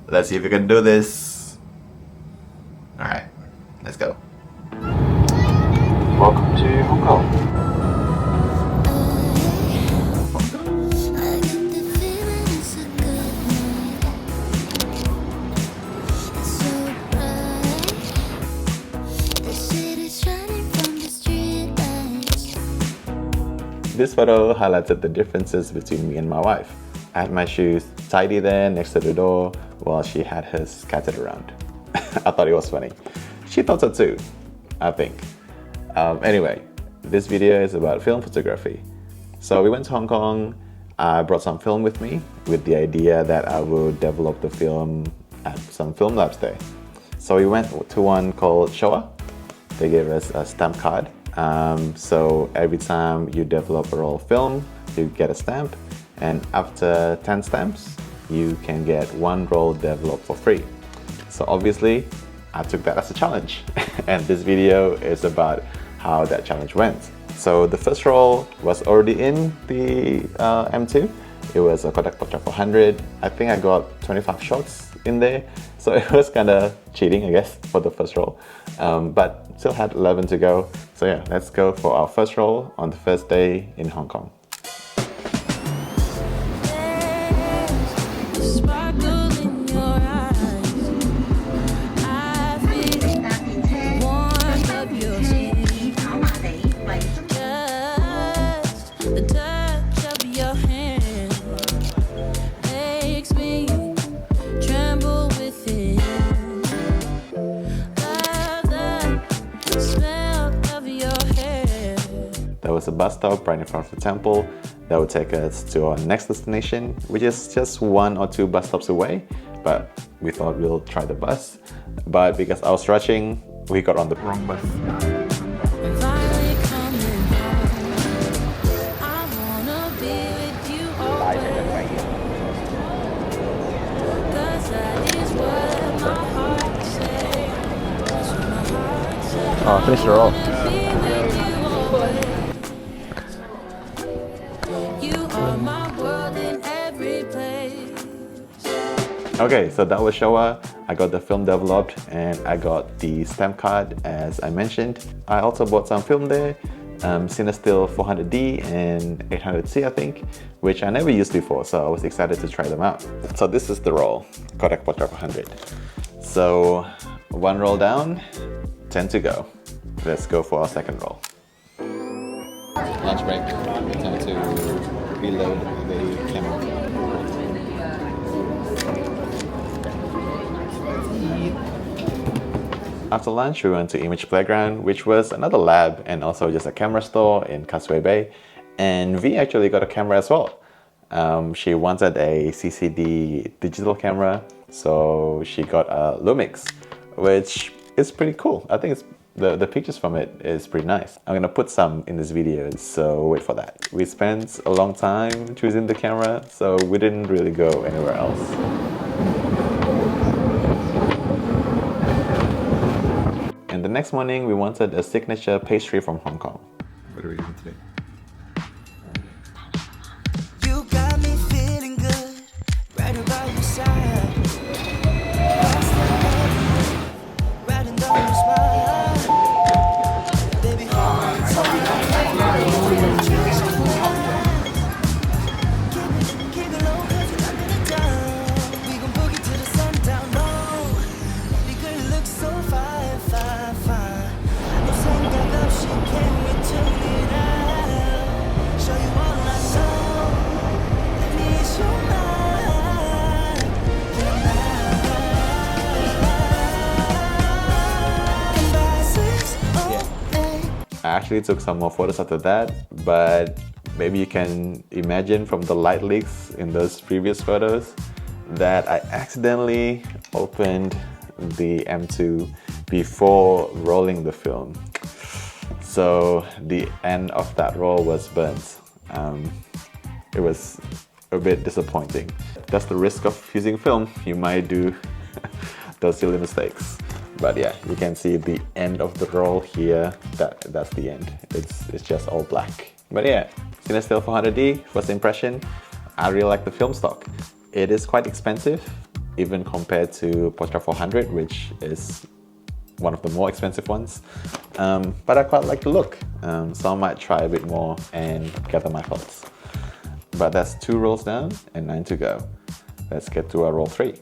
Let's see if you can do this. Alright, let's go. Welcome to Hong Kong. This photo highlighted the differences between me and my wife. I had my shoes tidy there next to the door while she had hers scattered around. I thought it was funny. She thought so too, I think. Anyway, this video is about film photography. So we went to Hong Kong. I brought some film with me with the idea that I would develop the film at some film labs there. So we went to one called Showa. They gave us a stamp card. So every time you develop a roll of film, you get a stamp, and after 10 stamps, you can get one roll developed for free. So obviously, I took that as a challenge, and this video is about how that challenge went. So the first roll was already in the M2. It was a Kodak Portrait 400. I think I got 25 shots in there, so it was kind of cheating, I guess, for the first roll, but still had 11 to go. So yeah, let's go for our first roll on the first day in Hong Kong. There was a bus stop right in front of the temple that would take us to our next destination, which is just 1 or 2 bus stops away, but we thought we'll try the bus. But because I was rushing, we got on the wrong bus. Oh, finish the roll. Okay, so that was Showa. I got the film developed and I got the stamp card as I mentioned. I also bought some film there, Cinestill 400D and 800C I think, which I never used before, so I was excited to try them out. So this is the roll, Kodak Portrait 400. So 1 roll down, 10 to go. Let's go for our second roll. Lunch break, time to reload the camera. After lunch, we went to Image Playground, which was another lab and also just a camera store in Causeway Bay. And V actually got a camera as well. She wanted a CCD digital camera, so she got a Lumix, which is pretty cool. I think it's the pictures from it is pretty nice. I'm gonna put some in this video, so wait for that. We spent a long time choosing the camera, so we didn't really go anywhere else. And the next morning, we wanted a signature pastry from Hong Kong. What are we doing today? You got me feeling good, right about your side. Riding down your smile. Baby, keep it low, cause you're knocking it down. We gon' boogie to the sundown, no. Baby girl, you look so fine. I actually took some more photos after that, but maybe you can imagine from the light leaks in those previous photos that I accidentally opened the M2 before rolling the film. So the end of that roll was burnt. It was a bit disappointing. That's the risk of using film. You might do those silly mistakes. But yeah, you can see the end of the roll here. That's the end. It's just all black. But yeah, Cinestill 400D, first impression. I really like the film stock. It is quite expensive, even compared to Porsche 400, which is one of the more expensive ones. But I quite like the look, so I might try a bit more and gather my thoughts. But that's 2 rolls down and 9 to go. Let's get to our roll 3.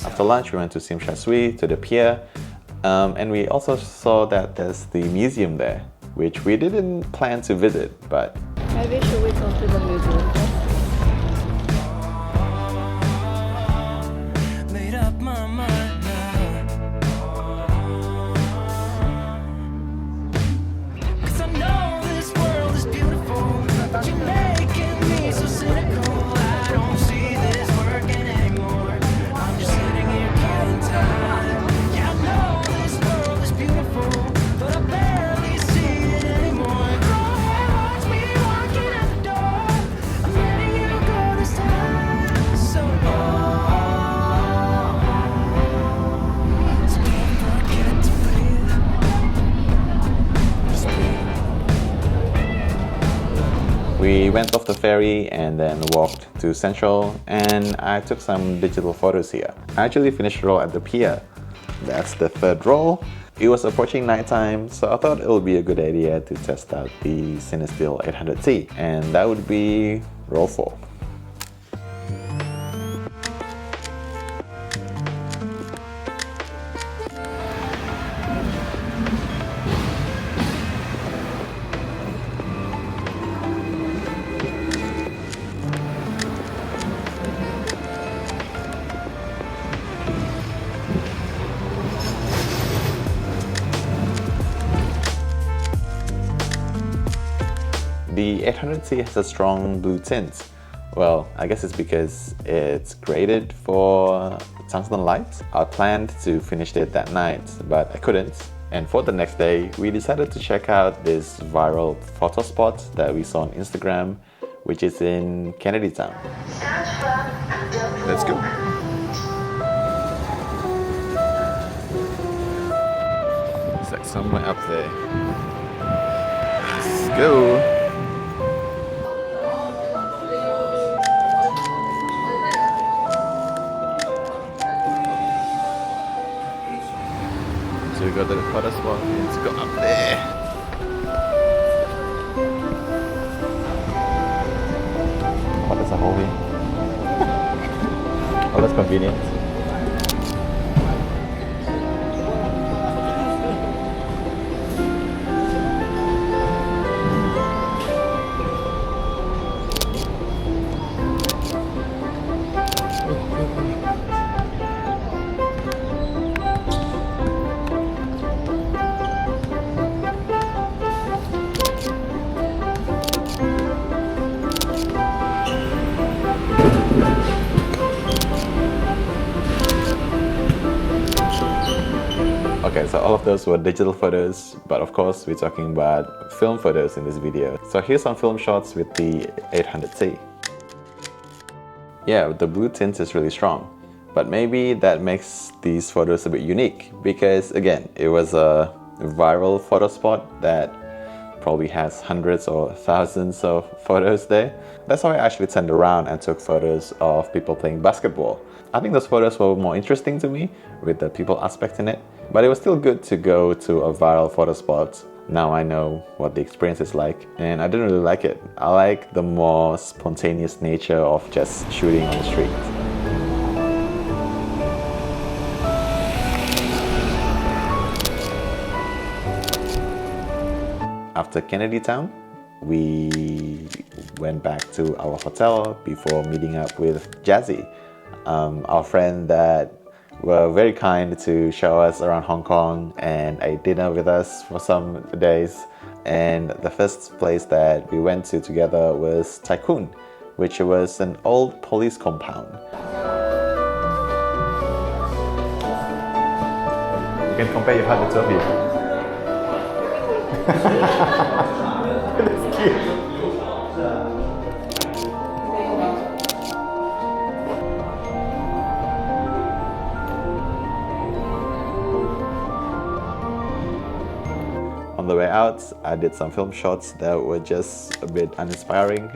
After lunch, we went to Sim Sha Tsui, to the pier, and we also saw that there's the museum there, which we didn't plan to visit, but Maybe should we go to the museum first? Made up my mind now. 'Cause I know this world is beautiful, but you're making me so cynical. I don't see this working anymore. I'm just sitting here killing time. Yeah, I know this world is beautiful, but I barely see it anymore. Go ahead, watch me walking out the door. I'm letting you go this time. So don't forget to breathe. Just breathe. we went off the ferry and then walked to Central, and I took some digital photos here. I actually finished the roll at the pier. That's the 3rd roll. It was approaching nighttime, so I thought it would be a good idea to test out the Cinestill 800T, and that would be roll 4. The 800C has a strong blue tint. Well, I guess it's because it's graded for tungsten light. I planned to finish it that night, but I couldn't. And for the next day, we decided to check out this viral photo spot that we saw on Instagram, which is in Kennedy Town. Let's go. It's like somewhere up there. Let's go. So we go to the photo spot. Let's go up there. Oh, there's a hallway. Oh, that's convenient. Okay, so all of those were digital photos, but of course we're talking about film photos in this video. So here's some film shots with the 800C. Yeah, the blue tint is really strong, but maybe that makes these photos a bit unique because again, it was a viral photo spot that probably has hundreds or thousands of photos there. That's how I actually turned around and took photos of people playing basketball. I think those photos were more interesting to me with the people aspect in it, but it was still good to go to a viral photo spot. Now I know what the experience is like, and I didn't really like it. I like the more spontaneous nature of just shooting on the street. After Kennedy Town, we went back to our hotel before meeting up with Jazzy, our friend that were very kind to show us around Hong Kong and ate dinner with us for some days. And the first place that we went to together was Tycoon, which was an old police compound. You can compare your heart to two of you. That's cute. out. I did some film shots that were just a bit uninspiring.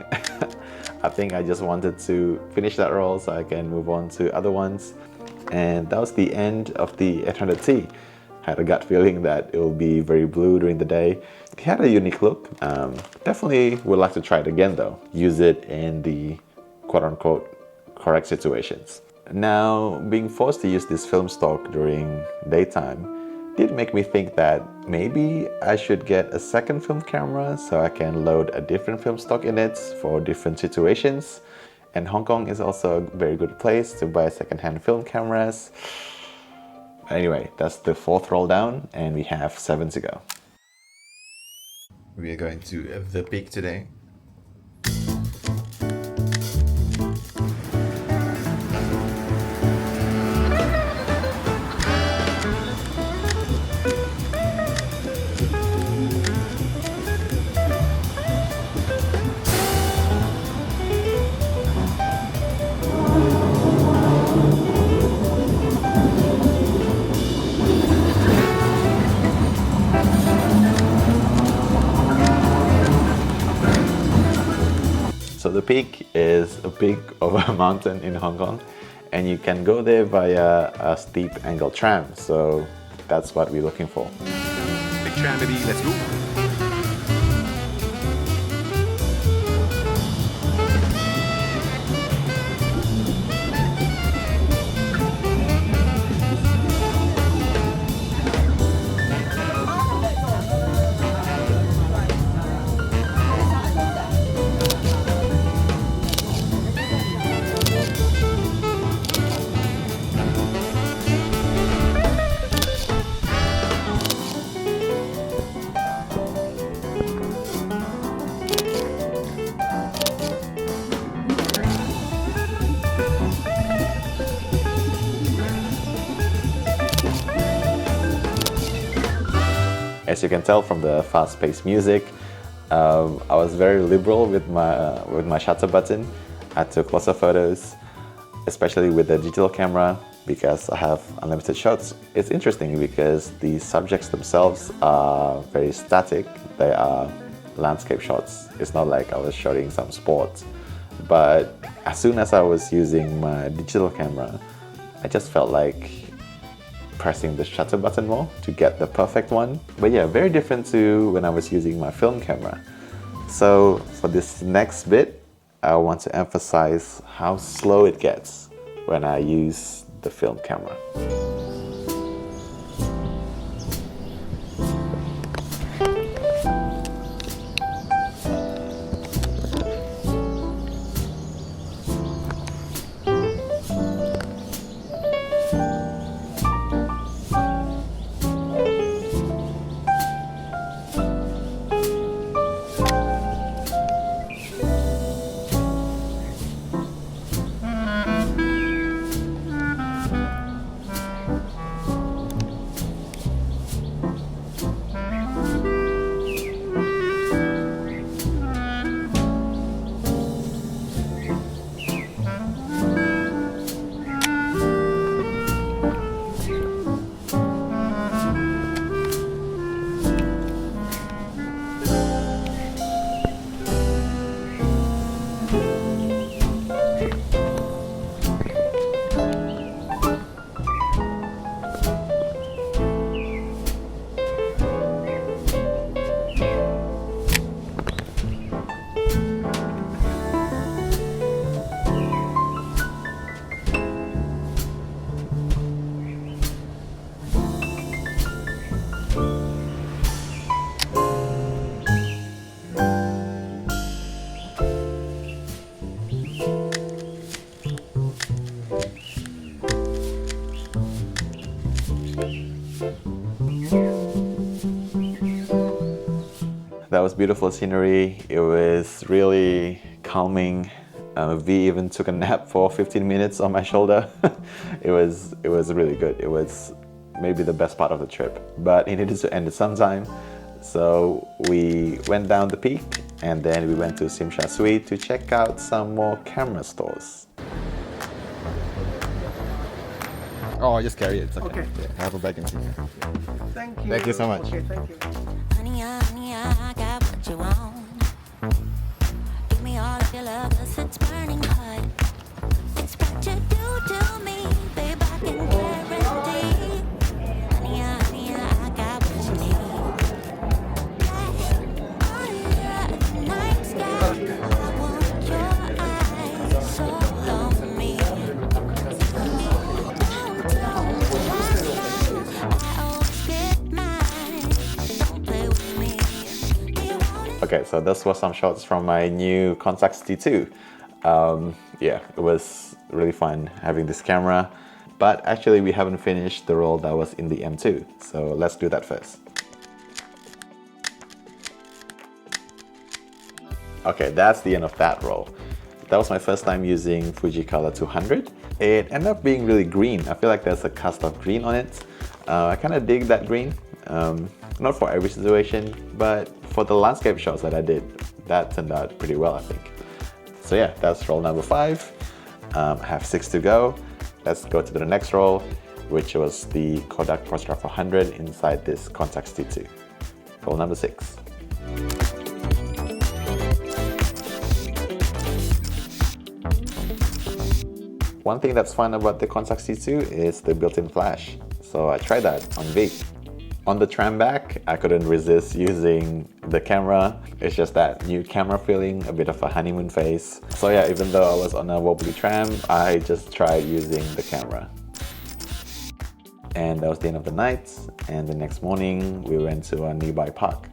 I think I just wanted to finish that roll so I can move on to other ones. And that was the end of the 800T. I had a gut feeling that it will be very blue during the day. It had a unique look. Definitely would like to try it again though. Use it in the quote-unquote correct situations. Now, being forced to use this film stock during daytime did make me think that maybe I should get a second film camera so I can load a different film stock in it for different situations. And Hong Kong is also a very good place to buy second-hand film cameras. Anyway, that's the 4th roll down and we have 7 to go. We are going to the peak today. So the peak is a peak of a mountain in Hong Kong, and you can go there via a steep angle tram. So that's what we're looking for. Big tram, baby, let's go. As you can tell from the fast-paced music, I was very liberal with my shutter button. I took lots of photos, especially with the digital camera, because I have unlimited shots. It's interesting because the subjects themselves are very static. They are landscape shots. It's not like I was shooting some sport. But as soon as I was using my digital camera, I just felt like pressing the shutter button more to get the perfect one. But yeah, very different to when I was using my film camera. So for this next bit, I want to emphasize how slow it gets when I use the film camera. That was beautiful scenery. It was really calming. V even took a nap for 15 minutes on my shoulder. It was really good. It was maybe the best part of the trip, but it needed to end at some time. So we went down the peak and then we went to Sim Sha Tsui to check out some more camera stores. Oh, just carry it. It's okay. Okay. Yeah, I have a bag in here. Thank you. Thank you so much. Okay, thank you. Honey, I got what you want. Give me all of your love, 'cause it's burning hot. It's what you do to me, babe, I can guarantee. Honey, I got what you need. The night sky, I want your eyes so on me. Okay, so this was some shots from my new Contax T2. Yeah, it was really fun having this camera, but actually we haven't finished the roll that was in the M2, so let's do that first. Okay, that's the end of that roll. That was my first time using Fuji Color 200. It ended up being really green. I feel like there's a cast of green on it. I kind of dig that green. Not for every situation, but for the landscape shots that I did, that turned out pretty well, I think. So yeah, that's roll number 5. I have 6 to go. Let's go to the next roll, which was the Kodak Portrait 400 inside this Contax T2. Roll number 6. One thing that's fun about the Contax T2 is the built-in flash. So I tried that on V. On the tram back, I couldn't resist using the camera. It's just that new camera feeling, a bit of a honeymoon phase. So yeah, even though I was on a wobbly tram, I just tried using the camera. And that was the end of the night. And the next morning, we went to a nearby park.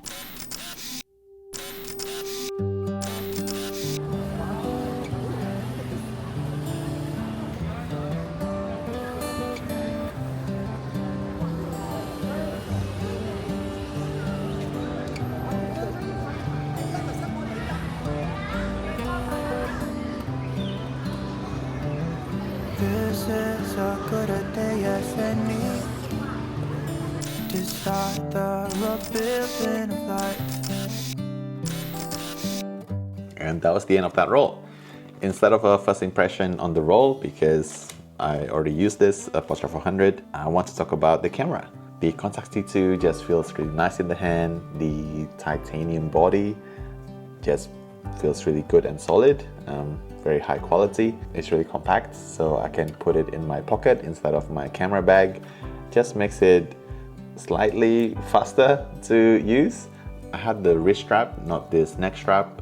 This is as good a day as any to start the rebuilding of life. And that was the end of that roll. Instead of a first impression on the roll, because I already used this Portrait 400, I want to talk about the camera. The Contax T2 just feels really nice in the hand. The titanium body just feels really good and solid. Very high quality. It's really compact, so I can put it in my pocket instead of my camera bag. Just makes it slightly faster to use. I had the wrist strap, not this neck strap,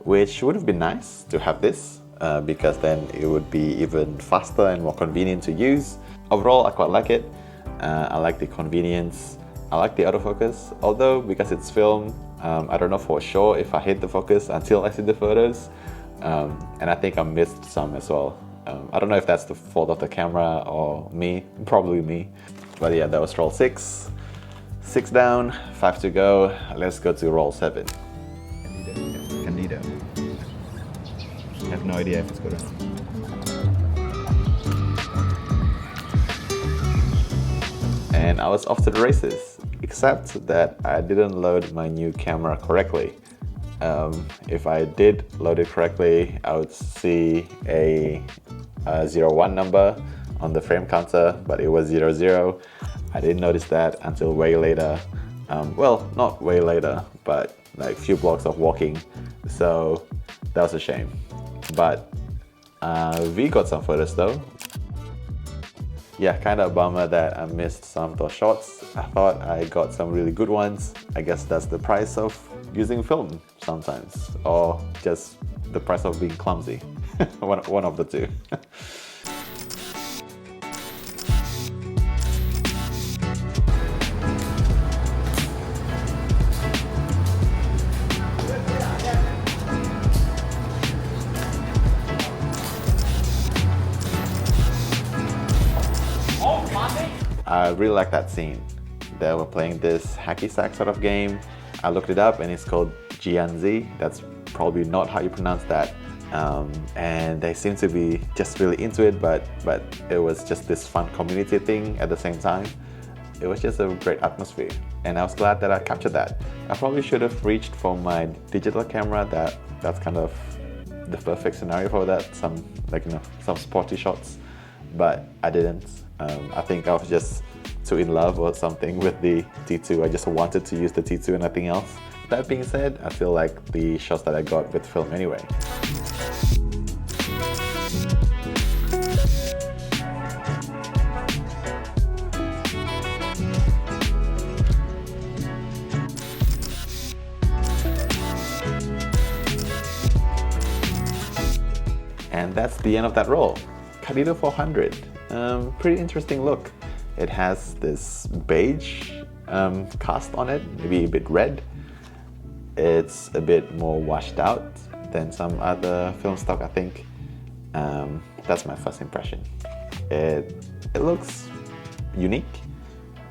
which would have been nice to have this because then it would be even faster and more convenient to use. Overall, I quite like it. I like the convenience. I like the autofocus, although because it's film, I don't know for sure if I hit the focus until I see the photos. And I think I missed some as well. I don't know if that's the fault of the camera or me, probably me. But yeah, that was roll 6. 6 down, 5 to go. Let's go to roll 7. Candida. I have no idea if it's good or not. And I was off to the races, except that I didn't load my new camera correctly. If I did load it correctly, I would see a 01 number on the frame counter, but it was 00. I didn't notice that until way later. Well, not way later, but like few blocks of walking. So that was a shame. But we got some photos though. Yeah, kind of a bummer that I missed some of those shots. I thought I got some really good ones. I guess that's the price of using film sometimes, or just the price of being clumsy. one of the two. I really like that scene. They were playing this hacky sack sort of game. I looked it up and it's called Jianzi. That's probably not how you pronounce that. And they seem to be just really into it, but it was just this fun community thing at the same time. It was just a great atmosphere, and I was glad that I captured that. I probably should have reached for my digital camera. That's kind of the perfect scenario for that. Some sporty shots, but I didn't. I think I was just too in love or something with the T2. I just wanted to use the T2 and nothing else. That being said, I feel like the shots that I got with film anyway. And that's the end of that roll. Candido 400. Pretty interesting look. It has this beige cast on it, maybe a bit red. It's a bit more washed out than some other film stock, I think. That's my first impression. It looks unique,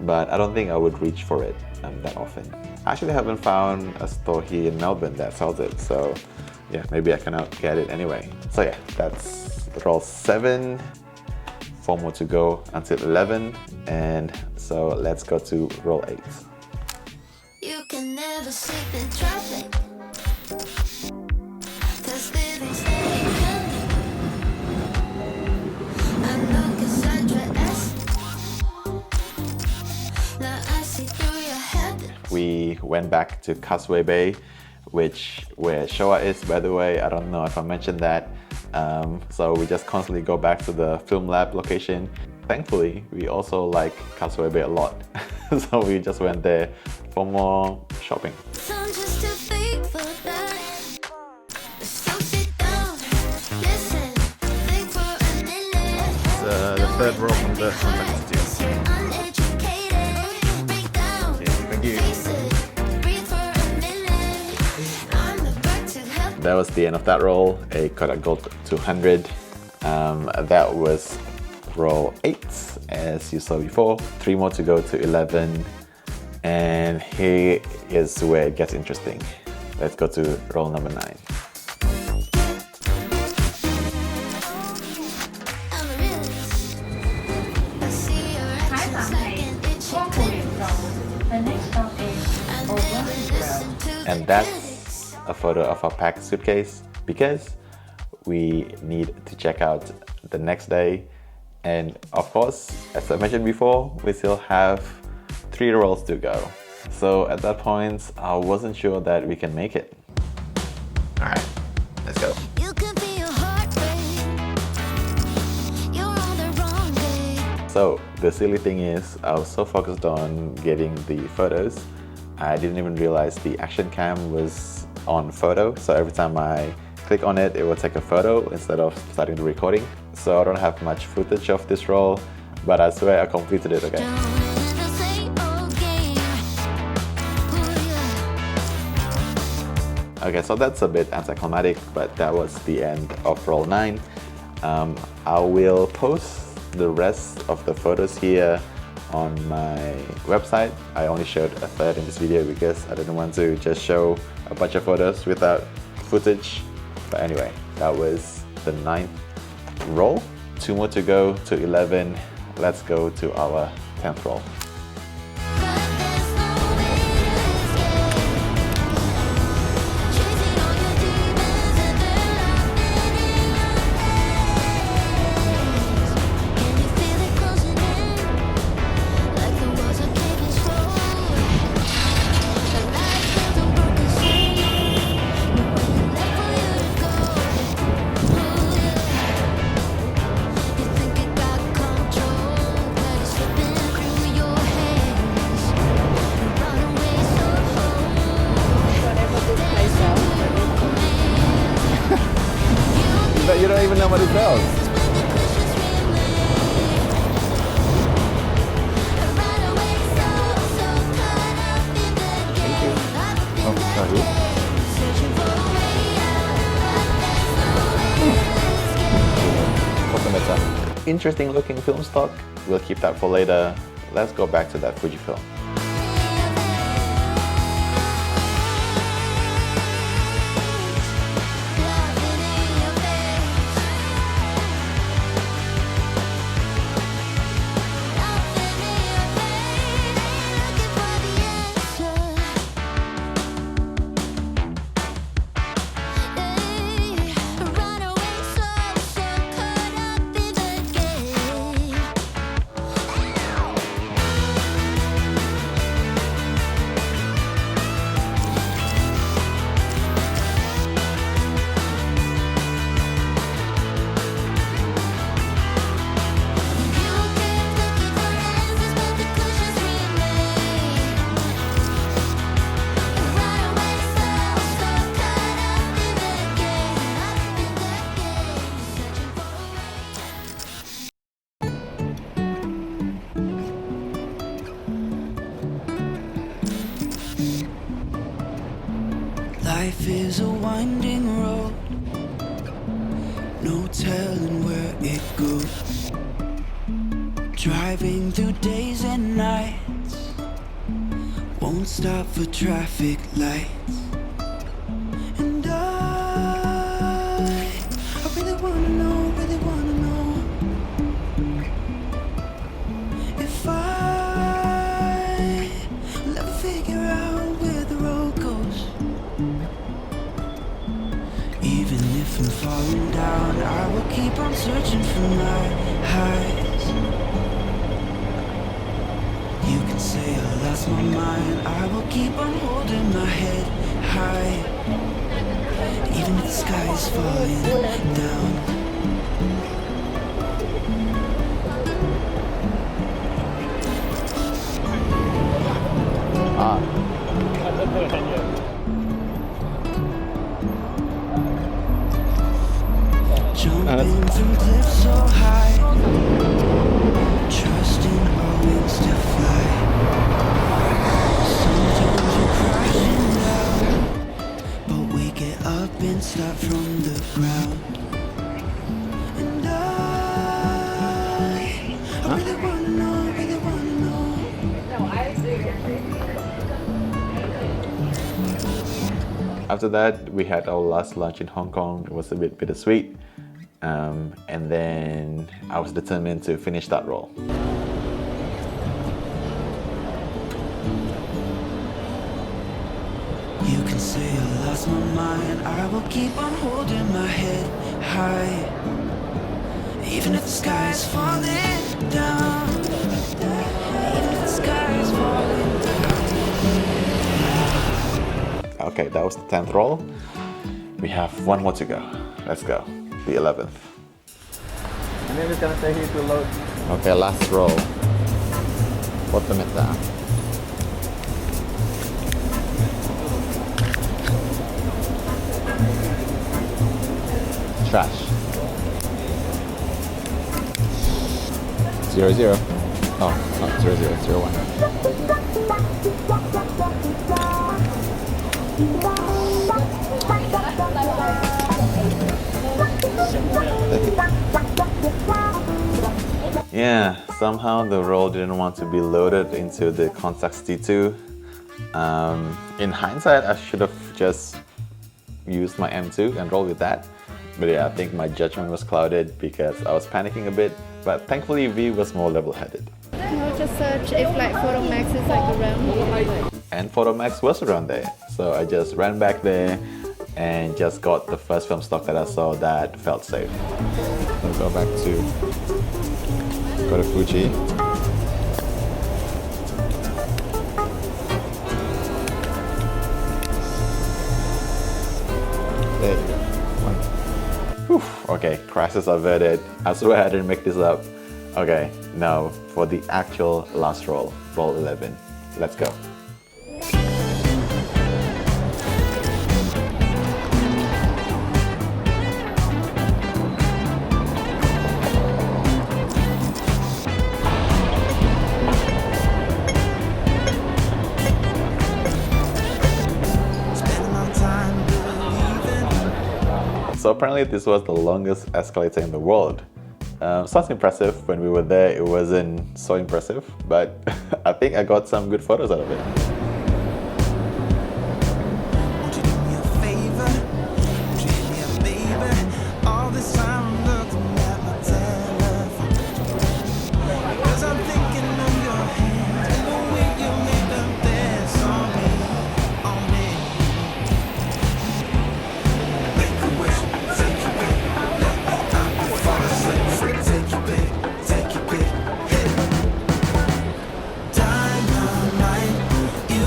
but I don't think I would reach for it that often. I actually haven't found a store here in Melbourne that sells it, so yeah, maybe I cannot get it anyway. So yeah, that's roll 7. 4 more to go until 11, and so let's go to roll 8. You can never sleep in traffic, 'cause living steady coming. I know Cassandra S. Now I see through your head. We went back to Causeway Bay, where Showa is, by the way. I don't know if I mentioned that. So we just constantly go back to the film lab location. Thankfully, we also like Causeway Bay a lot. So we just went there for more shopping. So I'm just too faithful that. So sit down, listen, think for a minute. It's the third roll from the Institute. You're uneducated, break down, Thank you. face it, breathe for a minute. I'm the bird to help. That was the end of that roll, a Kodak Gold 200. That was roll 8, as you saw before. 3 more to go to 11. And here is where it gets interesting. Let's go to roll number 9. I'm a realist. I see your actions like an itchy clip. The next stop is I never listen to the And that's a photo of our packed suitcase, because we need to check out the next day. And of course, as I mentioned before, we still have 3 rolls to go. So at that point, I wasn't sure that we can make it. Alright, let's go. You can feel your heart rate. You're on the wrong day. So the silly thing is, I was so focused on getting the photos, I didn't even realize the action cam was on photo. So every time I click on it, it will take a photo instead of starting the recording. So I don't have much footage of this roll, but I swear I completed it, okay? Don't win the same old game. Ooh, yeah. Okay, so that's a bit anticlimactic, but that was the end of roll 9. I will post the rest of the photos here on my website. I only showed a third in this video because I didn't want to just show a bunch of photos without footage. But anyway, that was the 9th roll. 2 more to go to 11. Let's go to our 10th roll. But there's no way to escape. Chasing all your demons and they're locked in your haze. Can you feel it closing in? Like the walls are caving slow. The light builds a broken chain. Nowhere left for you to go. Ooh, yeah. You think you got control, but it's slipping through your hands. You run away so whatever this place is. But you don't even know what it does. when the pressure's relieved. Run away so caught up in the game. Up in the sorry. game. Searching for a way out, but there's no way to escape. Interesting looking film stock. We'll keep that for later. Let's go back to that Fujifilm. Laughing in your face. Laughing in your face. Looking for the answer. Run away so caught up in the game. Life is a winding road, no telling where it goes. Driving through days and nights, won't stop for traffic lights. And I really wanna know if I'll ever figure out where the road goes. Even if I'm falling down, I will keep on searching for my highs. You can say I lost my mind, I will keep on holding my head high. Even if the sky is falling down. Jumping from cliffs so high, trusting our wings to fly. Sometimes we're crashing down, but we get up and start from the ground. And I really wanna know. After that, we had our last lunch in Hong Kong. It was a bit bittersweet. And then I was determined to finish that role. You can say I lost my mind, I will keep on holding my head high. Even if the sky is falling down. Even if the sky is falling down. Okay, that was the 10th roll. We have one more to go. Let's go. The 11th. And then it's gonna take you to load. Okay, last roll. Bottom it down. Trash. 0, 0. Oh, not 0, 0, 0, 1. Yeah, somehow the roll didn't want to be loaded into the context T2. In hindsight, I should have just used my M2 and rolled with that. But yeah, I think my judgment was clouded because I was panicking a bit. But thankfully, V was more level-headed. No, just search if like Photo Max is like around here. And Photo Max was around there. So I just ran back there and just got the first film stock that I saw that felt safe. I'll go back to Fuji. There you go. One. Whew. Okay, crisis averted. I swear I didn't make this up. Okay, now for the actual last roll, roll 11. Let's go. So apparently this was the longest escalator in the world. Sounds impressive. When we were there, it wasn't so impressive, but I think I got some good photos out of it. Won't you do me a favor? Treat me up, baby. All this time I'm looking at my telephone, 'cause I'm thinking of your hands and the way you made them dance on me, on me. Make a wish, take your pick. Let me out before I slip. Take your pick, take your pick. Dynamite, you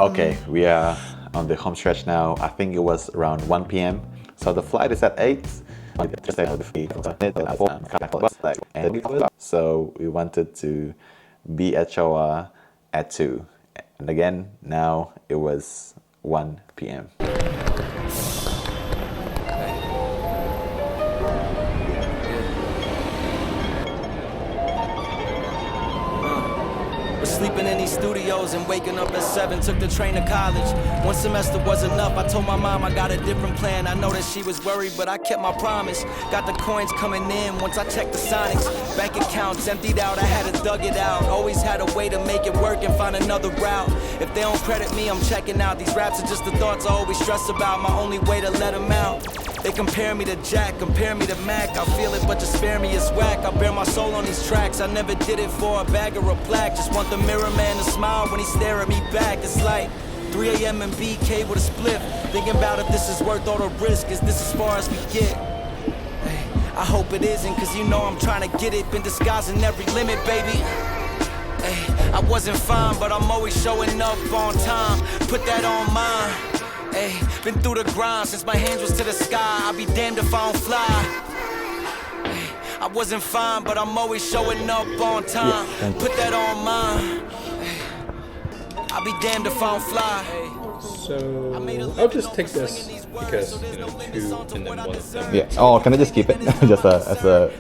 Okay, we are on the home stretch now. I think it was around 1 p.m. So the flight is at 8. So we wanted to be at Showa at 2. And again, now it was 1 p.m. Sleeping in these studios and waking up at 7. Took the train to college. One semester was enough. I told my mom I got a different plan. I know that she was worried, but I kept my promise. Got the coins coming in once I checked the Sonics. Bank accounts emptied out, I had to dug it out. Always had a way to make it work and find another route. If they don't credit me, I'm checking out. These raps are just the thoughts I always stress about. My only way to let them out. They compare me to Jack, compare me to Mac. I feel it, but just spare me, it's whack. I bear my soul on these tracks. I never did it for a bag or a plaque. Just want the mirror man to smile when he stare at me back. It's like 3 a.m. and BK with a split. Thinking about if this is worth all the risk. Is this as far as we get? Hey, I hope it isn't, cause you know I'm trying to get it. Been disguising every limit, baby. Hey, I wasn't fine, but I'm always showing up on time. Put that on mine. Ay, been through the grind since my hands was to the sky. I'll be damned if I don't fly. Ay, I wasn't fine, but I'm always showing up on time. Put that on mine. Ay, I'll be damned if I don't fly. So I'll just take this because, you know, 2 and then 1 of them. Yeah. Oh, can I just keep it? Just as a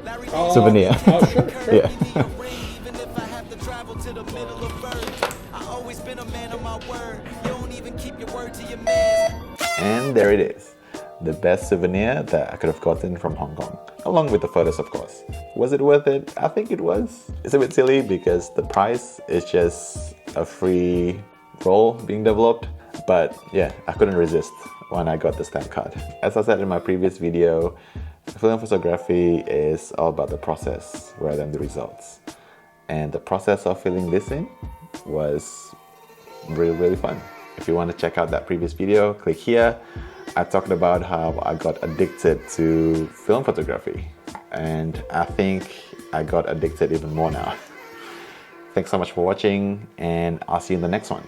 souvenir. Oh, sure, sure. Yeah. Even if I have to travel to the middle of earth, I always been a man of my word. You don't even keep your word to your man. And there it is. The best souvenir that I could have gotten from Hong Kong. Along with the photos, of course. Was it worth it? I think it was. It's a bit silly because the price is just a free role being developed. But yeah, I couldn't resist when I got the stamp card. As I said in my previous video, film photography is all about the process rather than the results. And the process of filling this in was really fun. If you want to check out that previous video, click here. I talked about how I got addicted to film photography, and I think I got addicted even more now. Thanks so much for watching, and I'll see you in the next one.